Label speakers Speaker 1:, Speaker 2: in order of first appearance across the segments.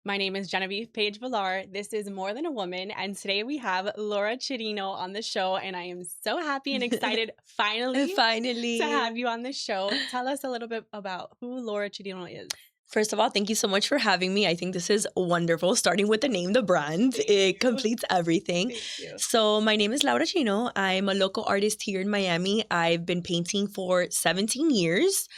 Speaker 1: My name is Genavieve Paige Villar. This is More Than a Woman, and today we have Laura Chirino on the show, and I am so happy and excited finally to have
Speaker 2: Finally.
Speaker 1: you on the show. Tell us a little bit about who Laura Chirino is.
Speaker 2: First of all, thank you so much for having me. I think this is wonderful. Starting with the name, the brand,
Speaker 1: Thank
Speaker 2: it
Speaker 1: you.
Speaker 2: completes everything.
Speaker 1: Thank you.
Speaker 2: So, my name is Laura Chirino. I'm a local artist here in Miami. I've been painting for 17 years.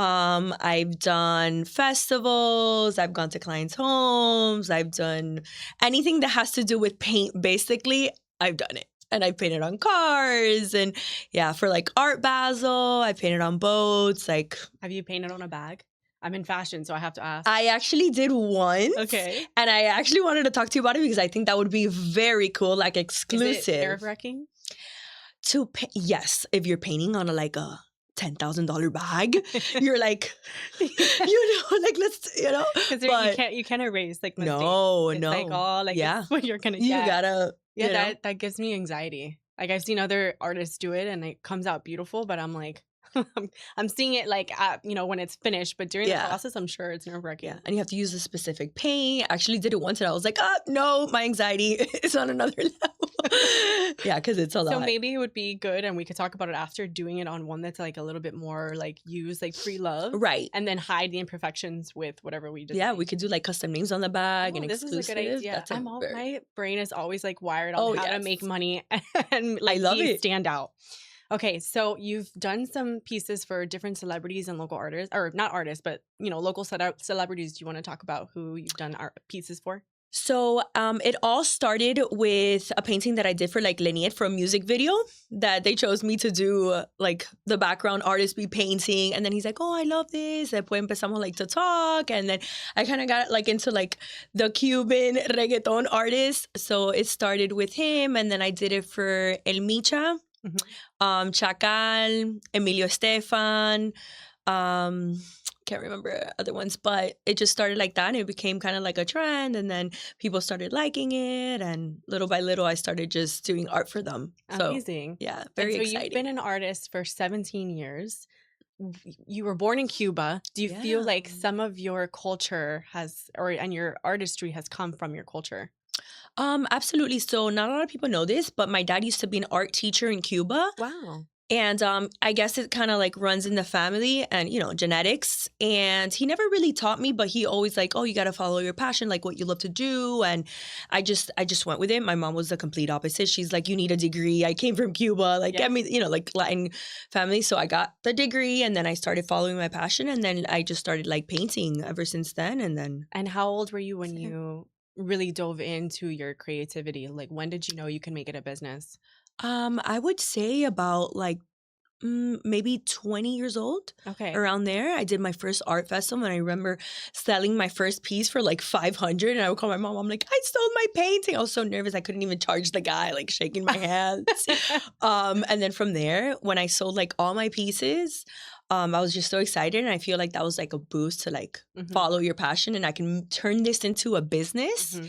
Speaker 2: I've done festivals, I've gone to clients' homes, I've done anything that has to do with paint, basically, I've done it. And I painted on cars and yeah, for like Art Basel, I painted on boats. Like,
Speaker 1: Have you painted on a bag? I'm in fashion, so I have to ask.
Speaker 2: I actually did once.
Speaker 1: Okay.
Speaker 2: And I actually wanted to talk to you about it because I think that would be very cool, like
Speaker 1: Is it
Speaker 2: exclusive.
Speaker 1: nerve-wracking?
Speaker 2: Yes, if you're painting on like a $10,000 bag, you're like, like let's,
Speaker 1: Because you can't erase like mistakes.
Speaker 2: no,
Speaker 1: It's
Speaker 2: no.
Speaker 1: like, oh, like
Speaker 2: Yeah.
Speaker 1: this is what you're gonna
Speaker 2: You
Speaker 1: get.
Speaker 2: gotta,
Speaker 1: Yeah, that gives me anxiety. Like I've seen other artists do it and it comes out beautiful, but I'm like, I'm seeing it like at, when it's finished, but during the
Speaker 2: Yeah.
Speaker 1: process, I'm sure it's nerve-wracking.
Speaker 2: yeah. And you have to use a specific paint. I actually did it once and I was like, no, my anxiety is on another level. Yeah, because it's a lot.
Speaker 1: So maybe it would be good, and we could talk about it after, doing it on one that's like a little bit more like used, like free love.
Speaker 2: Right.
Speaker 1: And then hide the imperfections with whatever we just
Speaker 2: Yeah, we could do like custom names on the bag and
Speaker 1: this
Speaker 2: exclusive.
Speaker 1: is a good idea. My brain is always like wired on how to make money and like
Speaker 2: love it.
Speaker 1: stand out. Okay, so you've done some pieces for different celebrities and local artists, or not artists, but local celebrities. Do you want to talk about who you've done art pieces for?
Speaker 2: So it all started with a painting that I did for like Leniet for a music video that they chose me to do like the background artist be painting. And then he's like, oh, I love this. Después empezamos like to talk. And then I kind of got like into like the Cuban reggaeton artist. So it started with him. And then I did it for El Micha, Chacal, Emilio Estefan, can't remember other ones, but it just started like that and it became kind of like a trend, and then people started liking it, and little by little I started just doing art for them.
Speaker 1: Amazing.
Speaker 2: So, yeah, very exciting.
Speaker 1: You've been an artist for 17 years. You were born in Cuba. Do you feel like some of your culture and your artistry has come from your culture?
Speaker 2: Absolutely. So not a lot of people know this, but my dad used to be an art teacher in Cuba.
Speaker 1: Wow.
Speaker 2: And I guess it kind of like runs in the family and, genetics. And he never really taught me, but he always like, oh, you got to follow your passion, like what you love to do. And I just went with it. My mom was the complete opposite. She's like, you need a degree. I came from Cuba, like get me, like Latin family. So I got the degree and then I started following my passion. And then I just started like painting ever since then.
Speaker 1: And how old were you when you really dove into your creativity? Like when did you know you can make it a business?
Speaker 2: I would say about like maybe 20 years old.
Speaker 1: Okay.
Speaker 2: Around there. I did my first art festival and I remember selling my first piece for like 500, and I would call my mom. I'm like, I sold my painting. I was so nervous. I couldn't even charge the guy, like shaking my hands. And then from there, when I sold like all my pieces, I was just so excited, and I feel like that was like a boost to like follow your passion, and I can turn this into a business.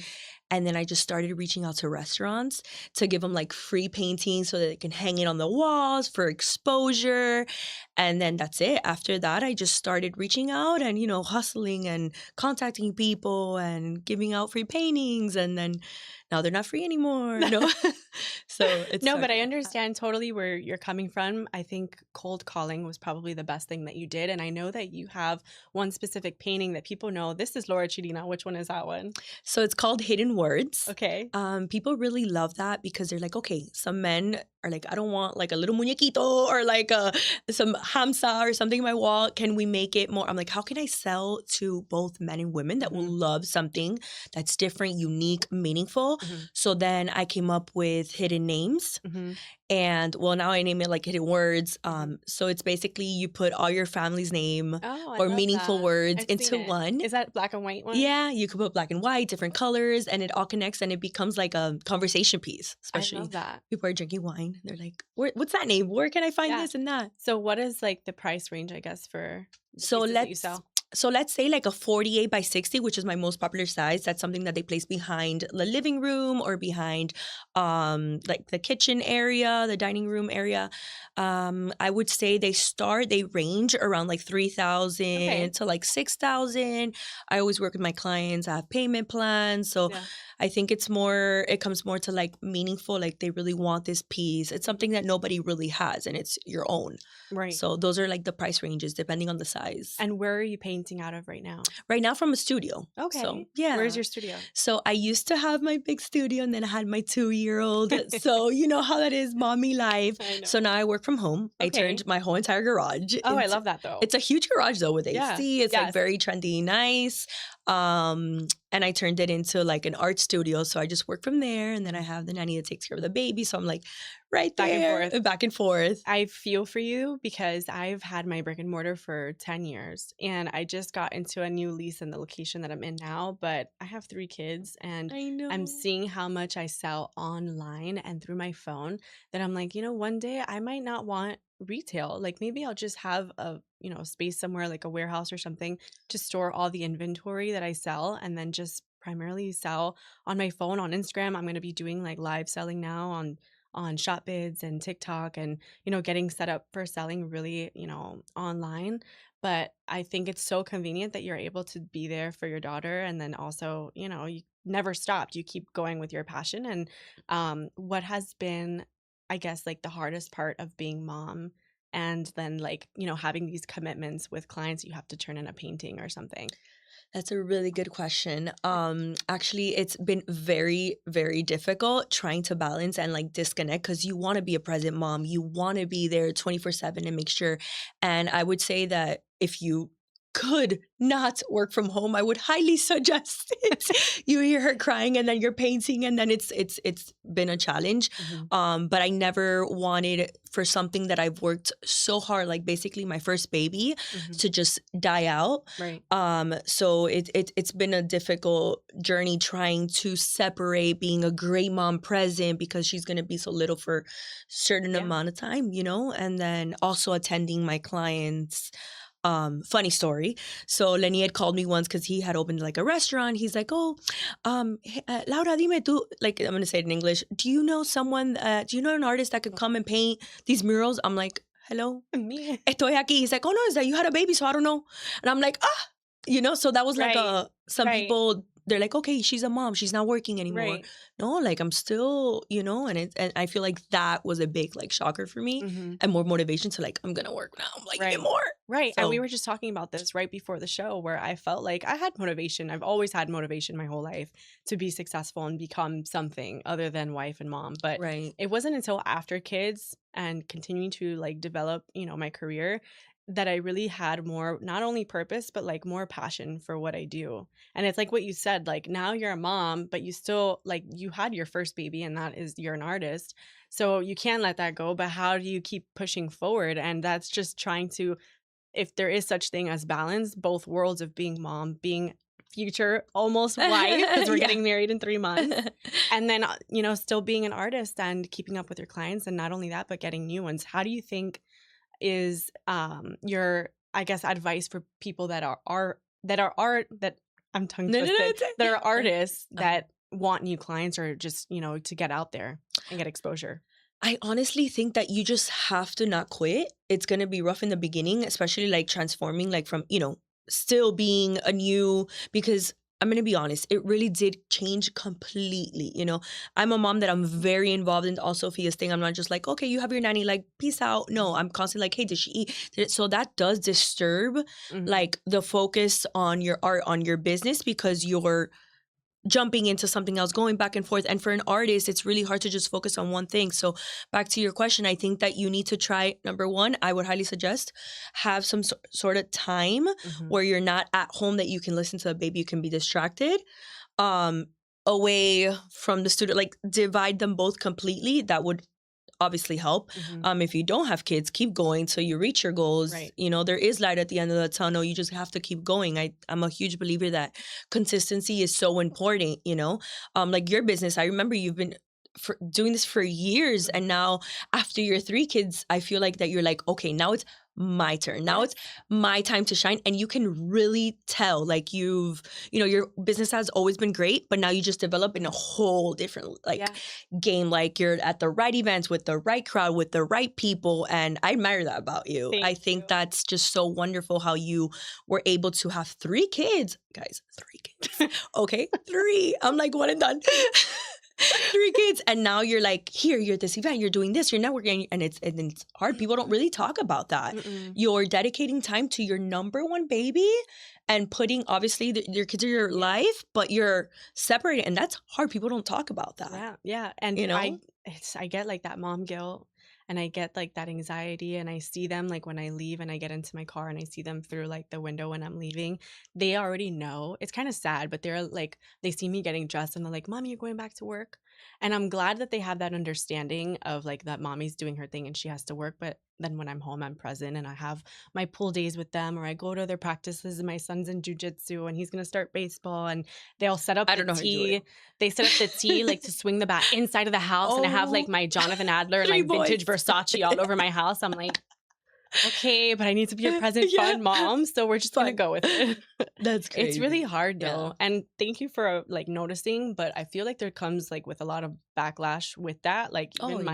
Speaker 2: And then I just started reaching out to restaurants to give them like free paintings so that they can hang it on the walls for exposure. And then that's it. After that, I just started reaching out and, hustling and contacting people and giving out free paintings. And then now they're not free anymore. So it's
Speaker 1: but I understand totally where you're coming from. I think cold calling was probably the best thing that you did. And I know that you have one specific painting that people know. This is Laura Chirino. Which one is that one?
Speaker 2: So it's called Hidden Words.
Speaker 1: Okay.
Speaker 2: People really love that because they're like, okay, some men are like, I don't want like a little muñequito or like some hamsa or something in my wall. Can we make it more? I'm like, how can I sell to both men and women that will love something that's different, unique, meaningful? So then I came up with Hidden Names. And well, now I name it like Hidden Words. So it's basically you put all your family's name or meaningful words into one.
Speaker 1: Is that black and white one?
Speaker 2: Yeah, you could put black and white, different colors, and it all connects and it becomes like a conversation piece. Especially
Speaker 1: I love that.
Speaker 2: People are drinking wine. They're like, what's that name? Where can I find this and that?
Speaker 1: So what is like the price range, I guess, for
Speaker 2: so
Speaker 1: that you sell?
Speaker 2: So let's say like a 48 by 60, which is my most popular size. That's something that they place behind the living room or behind like the kitchen area, the dining room area. I would say they range around like 3,000
Speaker 1: Okay.
Speaker 2: to like 6,000. I always work with my clients. I have payment plans. So
Speaker 1: Yeah.
Speaker 2: I think it comes more to like meaningful, like they really want this piece. It's something that nobody really has and it's your own.
Speaker 1: Right.
Speaker 2: So those are like the price ranges depending on the size.
Speaker 1: And where are you painting out of right now?
Speaker 2: Right now from a studio. So
Speaker 1: Okay. Where's
Speaker 2: yeah.
Speaker 1: your studio?
Speaker 2: So I used to have my big studio and then I had my 2-year-old. So you know how that is, mommy life.
Speaker 1: I
Speaker 2: So
Speaker 1: know.
Speaker 2: now I work from home. I
Speaker 1: Okay.
Speaker 2: turned my whole entire garage
Speaker 1: Oh, I
Speaker 2: into
Speaker 1: love that though.
Speaker 2: it's a huge garage though with
Speaker 1: Yeah.
Speaker 2: AC. It's like
Speaker 1: Yes.
Speaker 2: very trendy, nice. And I turned it into like an art studio. So I just work from there. And then I have the nanny that takes care of the baby. So I'm like right
Speaker 1: Back and
Speaker 2: there,
Speaker 1: forth.
Speaker 2: back and forth.
Speaker 1: I feel for you because I've had my brick and mortar for 10 years and I just got into a new lease in the location that I'm in now, but I have 3 kids and
Speaker 2: I
Speaker 1: I'm
Speaker 2: know.
Speaker 1: seeing how much I sell online and through my phone that I'm like, one day I might not want retail. Like maybe I'll just have a, space somewhere like a warehouse or something to store all the inventory that I sell and then just primarily sell on my phone on Instagram. I'm going to be doing like live selling now on Shopbids and TikTok and getting set up for selling really, online. But I think it's so convenient that you're able to be there for your daughter. And then also, you never stopped. You keep going with your passion. And what has been, I guess, like the hardest part of being mom and then like, having these commitments with clients, you have to turn in a painting or something.
Speaker 2: That's a really good question. Actually, it's been very, very difficult trying to balance and like disconnect because you want to be a present mom. You want to be there 24/7 and make sure. And I would say that if you could not work from home, I would highly suggest it. You hear her crying and then you're painting and then it's been a challenge.
Speaker 1: Mhm.
Speaker 2: But I never wanted for something that I've worked so hard, like basically my first baby,
Speaker 1: Mhm.
Speaker 2: to just die out.
Speaker 1: Right.
Speaker 2: So it's been a difficult journey trying to separate being a great mom present because she's gonna be so little for certain
Speaker 1: Yeah.
Speaker 2: amount of time, and then also attending my clients. Funny story. So Lenny had called me once because he had opened like a restaurant. He's like, "Oh, Laura, dime tú," like I'm gonna say it in English. Do you know someone? Do you know an artist that could come and paint these murals? I'm like, "Hello,
Speaker 1: Me.
Speaker 2: estoy aquí." He's like, "Oh no, is that you had a baby, so I don't know." And I'm like, so that was like
Speaker 1: Right.
Speaker 2: some
Speaker 1: Right.
Speaker 2: people, they're like, okay, she's a mom, she's not working anymore.
Speaker 1: Right.
Speaker 2: No, like I'm still, and I feel like that was a big like shocker for me
Speaker 1: Mhm.
Speaker 2: and more motivation to like, I'm gonna work now. I'm like, even
Speaker 1: Right.
Speaker 2: more.
Speaker 1: Right. And we
Speaker 2: So
Speaker 1: were just talking about this right before the show where I felt like I had motivation. I've always had motivation my whole life to be successful and become something other than wife and mom. But
Speaker 2: right.
Speaker 1: it wasn't until after kids and continuing to like develop, my career that I really had more, not only purpose, but like more passion for what I do. And it's like what you said, like now you're a mom, but you still like you had your first baby and that is you're an artist. So you can't let that go, but how do you keep pushing forward? And that's just trying to, if there is such thing as balance, both worlds of being mom, being future almost wife, because we're
Speaker 2: Yeah.
Speaker 1: getting married in 3 months, and then, still being an artist and keeping up with your clients. And not only that, but getting new ones. How do you think is your, I guess, advice for people that that I'm tongue
Speaker 2: No, no, no,
Speaker 1: twisted,
Speaker 2: it's
Speaker 1: that are
Speaker 2: okay.
Speaker 1: artists
Speaker 2: Uh-huh.
Speaker 1: that want new clients or just, to get out there and get exposure?
Speaker 2: I honestly think that you just have to not quit. It's going to be rough in the beginning, especially like transforming, like from, still being a new, because I'm going to be honest, it really did change completely. I'm a mom that I'm very involved in all Sophia's thing. I'm not just like, okay, you have your nanny, like, peace out. No, I'm constantly like, hey, did she eat? So that does disturb
Speaker 1: Mhm.
Speaker 2: like the focus on your art, on your business, because you're jumping into something else, going back and forth. And for an artist, it's really hard to just focus on one thing. So back to your question, I think that you need to try, number one, I would highly suggest have some sort of time
Speaker 1: Mhm.
Speaker 2: where you're not at home that you can listen to a baby, you can be distracted. Um, Away from the studio, like divide them both completely. That would obviously help.
Speaker 1: Mhm.
Speaker 2: If you don't have kids, keep going till you reach your goals.
Speaker 1: Right.
Speaker 2: There is light at the end of the tunnel. You just have to keep going. I'm a huge believer that consistency is so important. Like your business, I remember you've been doing this for years,
Speaker 1: Mhm.
Speaker 2: and now after your 3 kids, I feel like that you're like, okay, now it's my turn. Now it's my time to shine. And you can really tell, like your business has always been great, but now you just develop in a whole different game. Like you're at the right events with the right crowd, with the right people. And I admire that about you. I think that's just so wonderful how you were able to have 3 kids. Guys, 3 kids. Okay, 3. I'm like, one and done. 3 kids, and now you're like, here, you're at this event, you're doing this, you're networking, and it's hard. People don't really talk about that. You're dedicating time to your number 1 baby and putting, obviously, your kids are your life, but you're separated, and that's hard. People don't talk about that.
Speaker 1: Yeah. And I get like that mom guilt, and I get like that anxiety, and I see them like when I leave and I get into my car and I see them through like the window when I'm leaving. They already know. It's kind of sad, but they're like, they see me getting dressed and they're like, Mommy, you're going back to work. And I'm glad that they have that understanding of like that mommy's doing her thing and she has to work. But then when I'm home, I'm present and I have my pool days with them, or I go to their practices, and my son's in jujitsu and he's going to start baseball, and they'll set up the tee. They set up the tee like to swing the bat inside of the house. And I have like my Jonathan Adler and like vintage Versace all over my house. I'm like, okay, but I need to be a present, fun mom. So we're just going to go with it.
Speaker 2: That's crazy.
Speaker 1: It's really hard though. And thank you for like noticing, but I feel like there comes like with a lot of backlash with that. Like even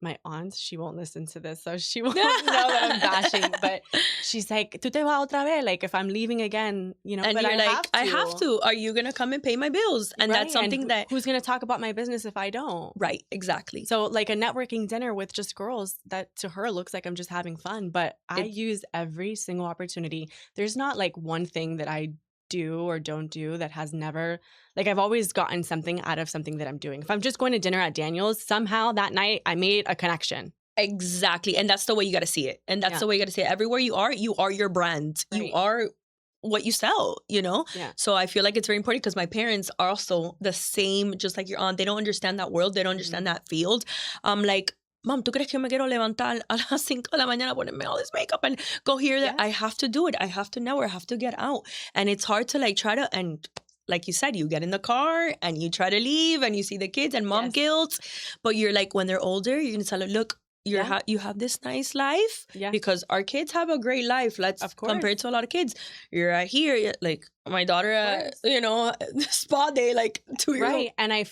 Speaker 1: my aunt, she won't listen to this, so she won't know that I'm bashing. But she's like, "Tu te vas otra vez?" Like if I'm leaving again, you know.
Speaker 2: And
Speaker 1: but
Speaker 2: you're like, I have to. Are you gonna come and pay my bills? And that's something that
Speaker 1: who's gonna talk about my business if I don't?
Speaker 2: Right, exactly.
Speaker 1: So like a networking dinner with just girls, that to her looks like I'm just having fun. But I use every single opportunity. There's not like one thing that I do or don't do that has never, like I've always gotten something out of something that I'm doing. If I'm just going to dinner at Daniel's, somehow that night I made a connection.
Speaker 2: Exactly. And that's the way you got to see it. And that's the way you got to see it. Everywhere you are your brand. Right. You are what you sell, you know?
Speaker 1: Yeah.
Speaker 2: So I feel like it's very important because my parents are also the same, just like your aunt. They don't understand that world. They don't understand that field. Like, Mom, ¿tú crees que yo me quiero levantar a las 5 de la mañana, ponerme all this makeup and go here? That I have to do it. I have to know. I have to get out. And it's hard to like try to, and like you said, you get in the car and you try to leave and you see the kids and mom guilt. But you're like, when they're older, you're going to tell them, look, you have this nice life because our kids have a great life. Let's compared to a lot of kids. You're right here, like my daughter, you know, spa day, like 2-year-old.
Speaker 1: Right. And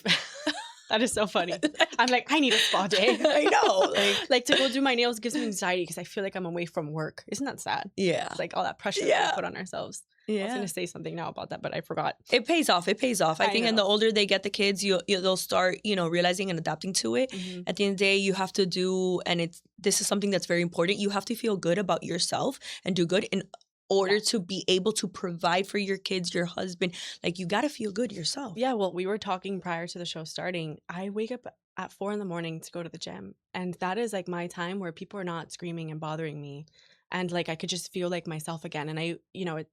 Speaker 1: that is so funny. I'm like, I need a spa day.
Speaker 2: I know.
Speaker 1: Like to go do my nails gives me anxiety because I feel like I'm away from work. Isn't that sad?
Speaker 2: Yeah.
Speaker 1: It's like all that pressure that we put on ourselves.
Speaker 2: Yeah.
Speaker 1: I was going to say something now about that, but I forgot.
Speaker 2: It pays off. It pays off. I think and the older they get, the kids, they'll start, you know, realizing and adapting to it. Mm-hmm. At the end of the day, you have to do, and this is something that's very important. You have to feel good about yourself and do good in order to be able to provide for your kids, your husband. Like, you got to feel good yourself.
Speaker 1: Yeah, well, we were talking prior to the show starting. I wake up at 4 a.m. to go to the gym. And that is like my time where people are not screaming and bothering me. And like I could just feel like myself again. And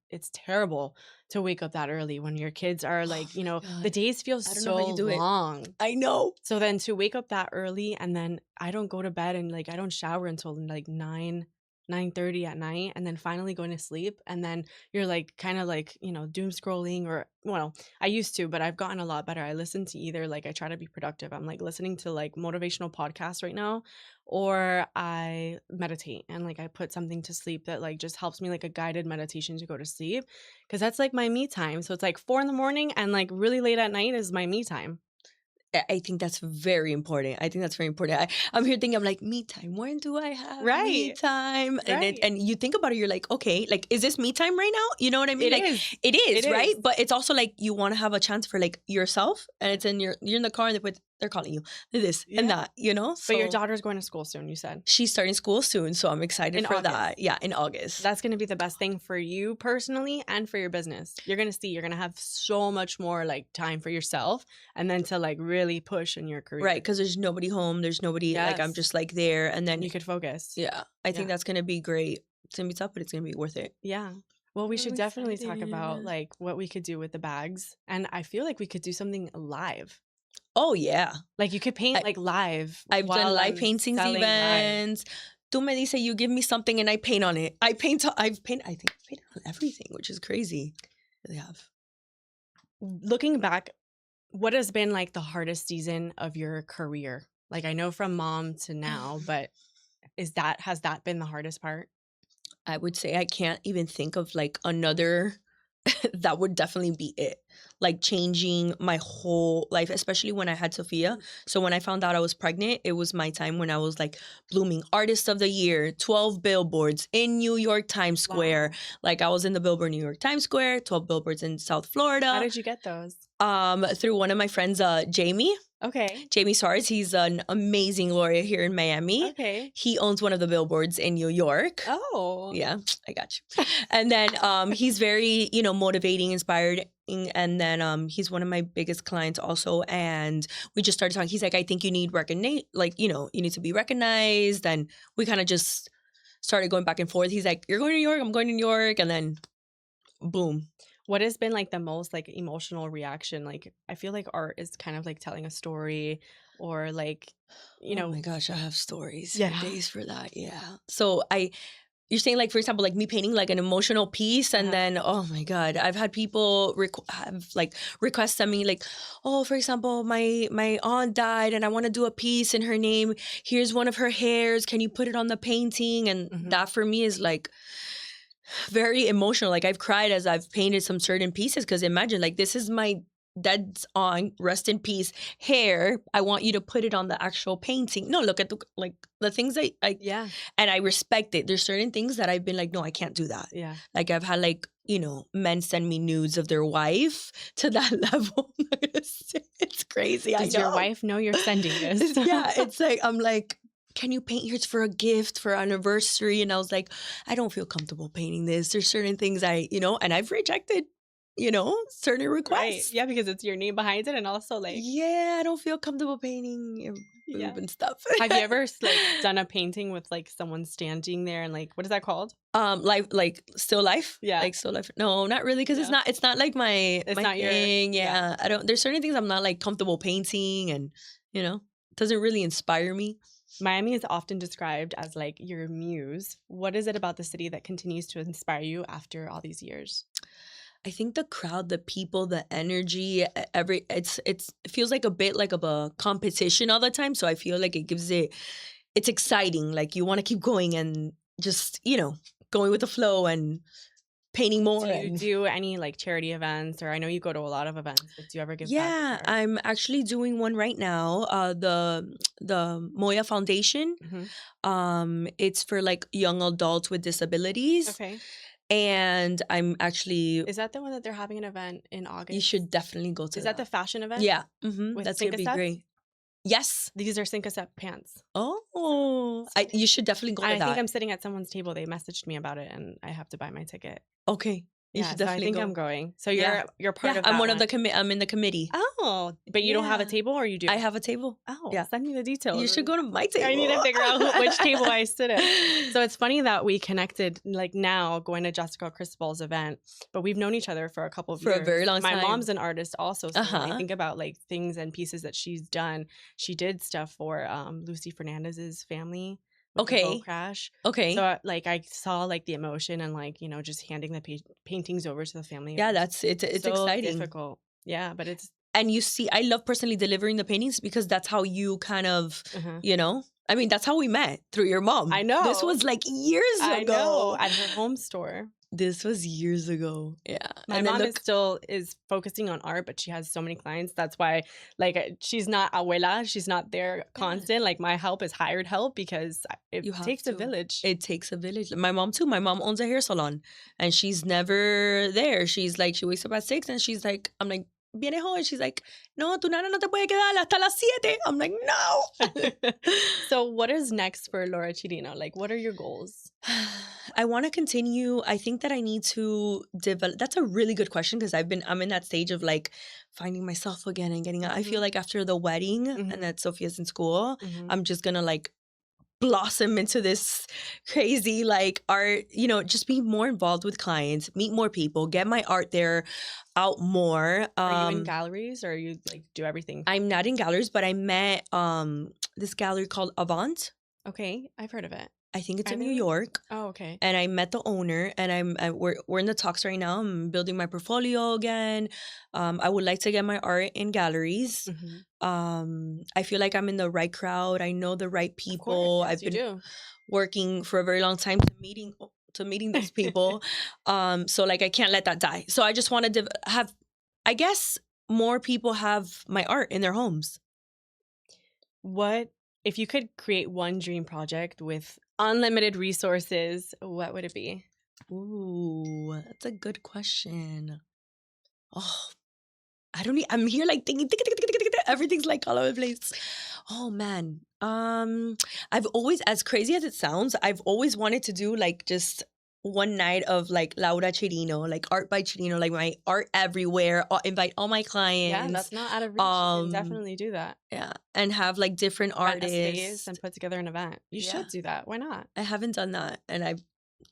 Speaker 1: it's terrible to wake up that early when your kids are like, you know, the days feel so long.
Speaker 2: I know.
Speaker 1: So then to wake up that early, and then I don't go to bed and like I don't shower until like 9:30 at night, and then finally going to sleep, and then you're like kind of like, you know, doom scrolling, or well, I used to, but I've gotten a lot better. I listen to either like I try to be productive. I'm like listening to like motivational podcasts right now, or I meditate and like I put something to sleep that like just helps me, like a guided meditation to go to sleep, because that's like my me time. So it's like 4 a.m. and like really late at night is my me time.
Speaker 2: I think that's very important. I'm here thinking, I'm like, me time. When do I have me time?
Speaker 1: Right.
Speaker 2: And you think about it, you're like, okay, like, is this me time right now? You know what I mean? It is, right? But it's also like you want to have a chance for like yourself, and it's you're in the car and they're calling you this and that, you know? So,
Speaker 1: but your daughter's going to school soon, you said.
Speaker 2: She's starting school soon, so I'm excited for that. Yeah, in August.
Speaker 1: That's going to be the best thing for you personally and for your business. You're going to have so much more like time for yourself, and then to like really push in your career.
Speaker 2: Right, because there's nobody home. There's nobody, like I'm just like there, and then
Speaker 1: you could focus.
Speaker 2: Yeah, I think that's going to be great. It's going to be tough, but it's going to be worth it.
Speaker 1: Yeah. Well, we should definitely talk about like what we could do with the bags. And I feel like we could do something live.
Speaker 2: Oh, yeah.
Speaker 1: Like you could paint like live.
Speaker 2: I've done live paintings events. Tú me dices, you give me something and I paint on it. I think I've painted on everything, which is crazy. I really have.
Speaker 1: Looking back, what has been like the hardest season of your career? Like I know from mom to now, but has that been the hardest part?
Speaker 2: I would say I can't even think of like another that would definitely be it. Like changing my whole life, especially when I had Sophia. So when I found out I was pregnant, it was my time when I was like blooming artist of the year, 12 billboards in New York Times Square.
Speaker 1: Wow.
Speaker 2: Like I was in the billboard New York Times Square, 12 billboards in South
Speaker 1: How
Speaker 2: Florida.
Speaker 1: did you get those?
Speaker 2: Through one of my friends, Jamie.
Speaker 1: Okay.
Speaker 2: Jamie Sars, he's an amazing lawyer here in Miami.
Speaker 1: Okay.
Speaker 2: He owns one of the billboards in New York.
Speaker 1: Oh.
Speaker 2: Yeah, I got you. And then he's very, motivating, inspired. And then he's one of my biggest clients also. And we just started talking. He's like, I think you need you need to be recognized. And we kind of just started going back and forth. He's like, you're going to New York, I'm going to New York. And then boom.
Speaker 1: What has been like the most like emotional reaction? Like I feel like art is kind of like telling a story or like,
Speaker 2: Oh my gosh, I have stories
Speaker 1: Yeah.
Speaker 2: for days for that. Yeah. So you're saying like, for example, like me painting like an emotional piece and then, oh my God, I've had people have like requests send me like, oh, for example, my aunt died and I want to do a piece in her name. Here's one of her hairs. Can you put it on the painting? And that for me is like very emotional. Like I've cried as I've painted some certain pieces because imagine like this is my dead on, rest in peace, hair. I want you to put it on the actual painting. No, look at the things I
Speaker 1: Yeah.
Speaker 2: and I respect it. There's certain things that I've been like, no, I can't do that.
Speaker 1: Yeah.
Speaker 2: Like I've had like, men send me nudes of their wife to that level. It's crazy.
Speaker 1: Does your wife know you're sending this?
Speaker 2: Yeah, it's like, I'm like, can you paint yours for a gift for anniversary? And I was like, I don't feel comfortable painting this. There's certain things and I've rejected, certain requests.
Speaker 1: Right. Yeah, because it's your name behind it and also like.
Speaker 2: Yeah, I don't feel comfortable painting your boob and stuff.
Speaker 1: Have you ever like done a painting with like someone standing there and like, what is that called?
Speaker 2: Like still life?
Speaker 1: Yeah.
Speaker 2: Like still life. No, not really, because it's not like my
Speaker 1: not
Speaker 2: thing.
Speaker 1: your.
Speaker 2: Yeah. I don't, there's certain things I'm not like comfortable painting and, it doesn't really inspire me.
Speaker 1: Miami is often described as like your muse. What is it about the city that continues to inspire you after all these years?
Speaker 2: I think the crowd, the people, the energy, it feels like a bit like of a competition all the time. So I feel like it's exciting. Like you want to keep going and just, going with the flow and painting more.
Speaker 1: Do you do any like charity events, or I know you go to a lot of events, but do you ever give back?
Speaker 2: Yeah, I'm actually doing one right now. The Moya Foundation. It's for like young adults with disabilities.
Speaker 1: Okay.
Speaker 2: And I'm actually.
Speaker 1: Is that the one that they're having an event in August?
Speaker 2: You should definitely go to.
Speaker 1: Is that the fashion event?
Speaker 2: Yeah.
Speaker 1: That's
Speaker 2: gonna be great. Yes.
Speaker 1: These are Cinca pants.
Speaker 2: Oh, you should definitely go to that.
Speaker 1: I think I'm sitting at someone's table. They messaged me about it, and I have to buy my ticket.
Speaker 2: Okay. You should definitely go.
Speaker 1: I'm going. So you're part of that.
Speaker 2: I'm one of the I'm in the committee.
Speaker 1: Oh, but you don't have a table, or you do?
Speaker 2: I have a table.
Speaker 1: Oh, yeah. Send me the details.
Speaker 2: You should go to my table.
Speaker 1: I need to figure out which table I sit at. So it's funny that we connected like now going to Jessica Cristobal's event, but we've known each other for a couple of years.
Speaker 2: For a very long time.
Speaker 1: My mom's an artist also, so when I think about like things and pieces that she's done, she did stuff for Lucy Fernandez's family.
Speaker 2: Okay.
Speaker 1: Crash.
Speaker 2: Okay.
Speaker 1: So like I saw like the emotion and like just handing the paintings over to the family.
Speaker 2: Yeah, it's so exciting.
Speaker 1: Difficult. Yeah, but it's.
Speaker 2: And you see, I love personally delivering the paintings because that's how you kind of, I mean, that's how we met, through your mom.
Speaker 1: I know.
Speaker 2: This was like years ago.
Speaker 1: I know, at her home store.
Speaker 2: This was years ago. Yeah.
Speaker 1: My mom is focusing on art, but she has so many clients. That's why, like, she's not abuela. She's not there constant. Like, my help is hired help because it takes a village.
Speaker 2: It takes a village. My mom, too. My mom owns a hair salon, and she's never there. She's like, she wakes up at 6, and she's like, I'm like, viene joven. She's like, no, tu nana no te puede quedar hasta las 7. I'm like, no.
Speaker 1: So what is next for Laura Chirino? Like, what are your goals?
Speaker 2: I want to continue. I think that I need to develop. That's a really good question because I'm in that stage of like finding myself again and getting out. I feel like after the wedding and that Sophia's in school, I'm just going to like blossom into this crazy like art, just be more involved with clients, meet more people, get my art there out more.
Speaker 1: Are you in galleries or you like do everything?
Speaker 2: I'm not in galleries, but I met this gallery called Avant.
Speaker 1: Okay, I've heard of it.
Speaker 2: I think it's in New York.
Speaker 1: Oh, okay.
Speaker 2: And I met the owner, and we're in the talks right now. I'm building my portfolio again. I would like to get my art in galleries. I feel like I'm in the right crowd. I know the right people.
Speaker 1: Of course, yes,
Speaker 2: I've been working for a very long time to meeting those people. So like I can't let that die. So I just want to have, I guess, more people have my art in their homes.
Speaker 1: What if you could create one dream project with unlimited resources, what would it be?
Speaker 2: Ooh, that's a good question. Oh, I don't need, I'm here like thinking, everything's like all over the place. Oh man. I've always, as crazy as it sounds, I've always wanted to do like just one night of like Laura Chirino, like art by Chirino, like my art everywhere. Invite all my
Speaker 1: Yeah,
Speaker 2: clients.
Speaker 1: that's not out of reach. You can
Speaker 2: Um,
Speaker 1: definitely do that.
Speaker 2: yeah, and have like different
Speaker 1: Rent a space
Speaker 2: artists.
Speaker 1: and put together an event. You
Speaker 2: Yeah,
Speaker 1: should do that. Why not?
Speaker 2: I haven't done that, and I've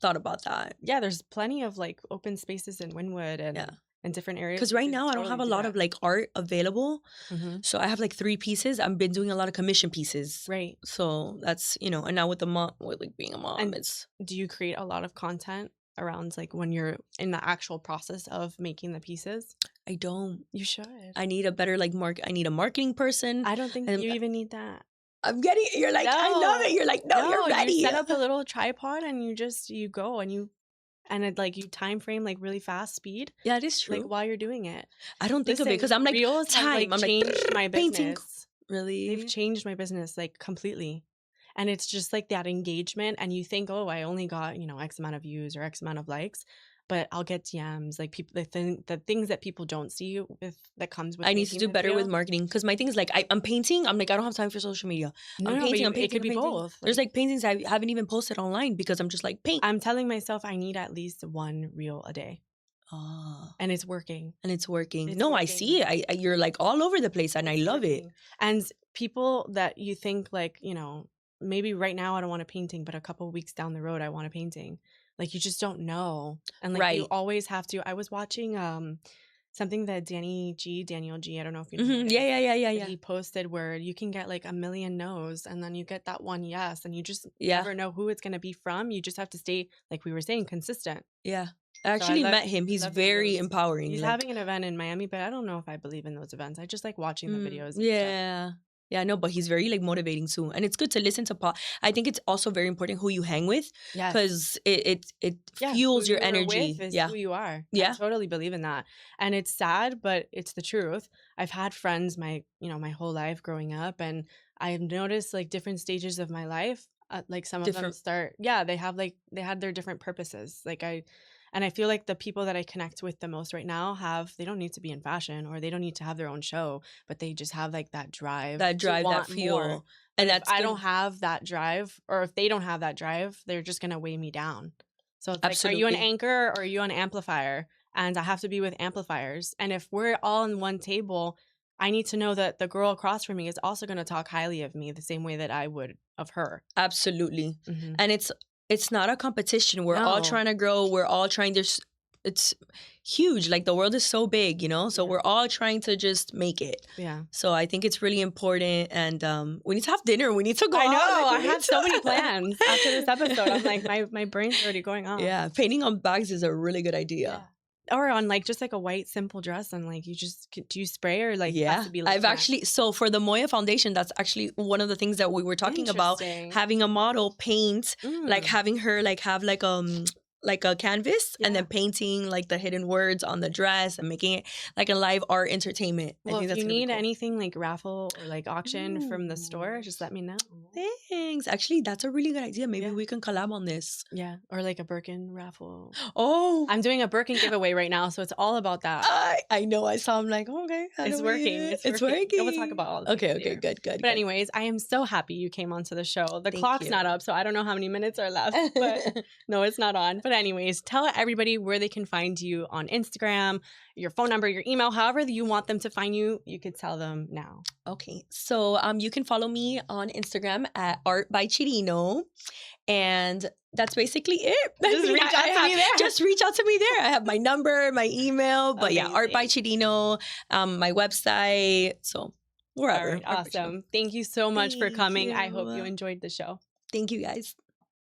Speaker 2: thought about that.
Speaker 1: Yeah, there's plenty of like open spaces in Wynwood
Speaker 2: Yeah,
Speaker 1: and different areas.
Speaker 2: because
Speaker 1: You
Speaker 2: right
Speaker 1: could
Speaker 2: now I don't
Speaker 1: totally
Speaker 2: have a
Speaker 1: do
Speaker 2: lot of
Speaker 1: that.
Speaker 2: like art available.
Speaker 1: Mm-hmm.
Speaker 2: So I have like 3 pieces. I've been doing a lot of commission pieces.
Speaker 1: Right.
Speaker 2: So that's, you know, and now with the mom, with like being a mom,
Speaker 1: And
Speaker 2: it's,
Speaker 1: do you create a lot of content around like when you're in the actual process of making the pieces?
Speaker 2: I don't.
Speaker 1: You should.
Speaker 2: I need a better like I need a marketing person.
Speaker 1: I don't think
Speaker 2: And
Speaker 1: you even need that.
Speaker 2: I'm getting, you're like, I love it.
Speaker 1: No.
Speaker 2: You're like, no, you're
Speaker 1: You
Speaker 2: ready.
Speaker 1: set up a little tripod and you go and it like you time frame like really fast speed.
Speaker 2: Yeah, it is
Speaker 1: Like
Speaker 2: true.
Speaker 1: while you're doing it.
Speaker 2: I don't think of it
Speaker 1: Listen,
Speaker 2: because I'm like,
Speaker 1: reels have like
Speaker 2: time. I'm like,
Speaker 1: changed my
Speaker 2: painting.
Speaker 1: business.
Speaker 2: Really?
Speaker 1: They've changed my business like completely. And it's just like that engagement. And you think, oh, I only got, X amount of views or X amount of likes, but I'll get DMs, like people, the things that people don't see that comes with
Speaker 2: I need to
Speaker 1: making
Speaker 2: do
Speaker 1: the
Speaker 2: better with
Speaker 1: video.
Speaker 2: marketing because my thing is like, I'm painting. I'm like, I don't have time for social media.
Speaker 1: No,
Speaker 2: I'm
Speaker 1: but
Speaker 2: painting.
Speaker 1: it could be both.
Speaker 2: There's like paintings I haven't even posted online because I'm just like, paint.
Speaker 1: I'm telling myself I need at least 1 reel a day.
Speaker 2: Ah.
Speaker 1: And it's working.
Speaker 2: And it's working.
Speaker 1: It's
Speaker 2: No, I
Speaker 1: working.
Speaker 2: see it. You're like all over the place and I love it.
Speaker 1: And people that you think like, maybe right now I don't want a painting, but a couple weeks down the road I want a painting. Like you just don't know. And like you
Speaker 2: Right.
Speaker 1: always have to. I was watching something that Daniel G, I don't know if you know.
Speaker 2: Mm-hmm. Yeah.
Speaker 1: He posted where you can get like 1 million no's and then you get that one yes and you just
Speaker 2: Yeah.
Speaker 1: never know who it's going to be from. You just have to stay, like we were saying, consistent.
Speaker 2: Yeah. I actually met him. He's very
Speaker 1: videos.
Speaker 2: empowering.
Speaker 1: He's having an event in Miami, but I don't know if I believe in those events. I just like watching the videos.
Speaker 2: Yeah. Yeah, no, but he's very like motivating too. And it's good to listen to I think it's also very important who you hang with.
Speaker 1: Yes.
Speaker 2: Because it fuels your energy.
Speaker 1: Is
Speaker 2: yeah.
Speaker 1: who you are.
Speaker 2: Yeah.
Speaker 1: I totally believe in that. And it's sad, but it's the truth. I've had friends my whole life growing up, and I've noticed like different stages of my life. Like some of them they had their different purposes. And I feel like the people that I connect with the most right now they don't need to be in fashion or they don't need to have their own show, but they just have like that drive, that fuel.
Speaker 2: More. And
Speaker 1: if I don't have that drive, or if they don't have that drive, they're just going to weigh me down. So it's like, are you an anchor or are you an amplifier? And I have to be with amplifiers. And if we're all on one table, I need to know that the girl across from me is also going to talk highly of me the same way that I would of her.
Speaker 2: Absolutely. Mm-hmm. And it's not a competition. We're all trying to grow. We're all trying it's huge. Like the world is so big, So we're all trying to just make it.
Speaker 1: Yeah.
Speaker 2: So I think it's really important. And we need to have dinner. We need to go out.
Speaker 1: I know. I have so many plans after this episode. I'm like, my brain's already going on.
Speaker 2: Yeah. Painting on bags is a really good idea.
Speaker 1: Yeah. Or on like just like a white simple dress and like do you spray or like has to be like
Speaker 2: I've actually for the Moya Foundation, that's actually one of the things that we were talking about, having a model paint, like having her like have like a canvas and then painting like the hidden words on the dress and making it like a live art entertainment.
Speaker 1: Well, I think if you need anything like raffle or like auction from the store, just let me know.
Speaker 2: Thanks. Actually, that's a really good idea. Maybe we can collab on this.
Speaker 1: Yeah. Or like a Birkin raffle.
Speaker 2: Oh.
Speaker 1: I'm doing a Birkin giveaway right now, so it's all about that.
Speaker 2: I know. I saw. I'm like, okay.
Speaker 1: It's working. It's working. We'll talk about all this.
Speaker 2: Okay, good.
Speaker 1: But anyways, I am so happy you came onto the show. The clock's not up, so I don't know how many minutes are left. But no, it's not on. But anyways, tell everybody where they can find you on Instagram, your phone number, your email, however you want them to find you. You could tell them now.
Speaker 2: Okay. So you can follow me on Instagram at Art by Chirino. And that's basically it.
Speaker 1: Just reach out to me there.
Speaker 2: Just reach out to me there. I have my number, my email. But yeah, Art by Chirino, my website. So wherever.
Speaker 1: All right, awesome. Thank you so much for coming. I hope you enjoyed the show.
Speaker 2: Thank you, guys.